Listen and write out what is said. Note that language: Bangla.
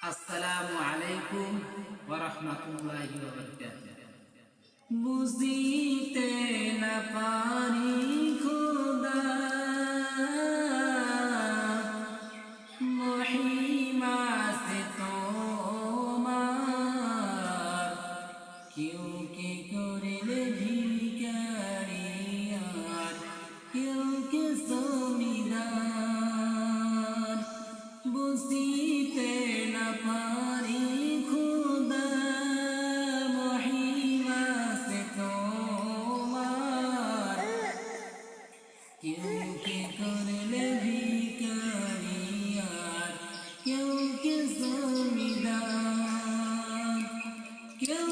আসসালামু আলাইকুম ওয়া রাহমাতুল্লাহি ওয়া বারাকাতুহু। বুঝিতে না পারি খোদা মহিমা সে তোমার, কেউ কে করিলে ভিখারি আর কেউ কে জমিদার। বুঝিতে না পারি খোদা মহিমা সে তোমার, কেউ কে করলে ভিখারি আর কেউ কে জমিদার। কেউ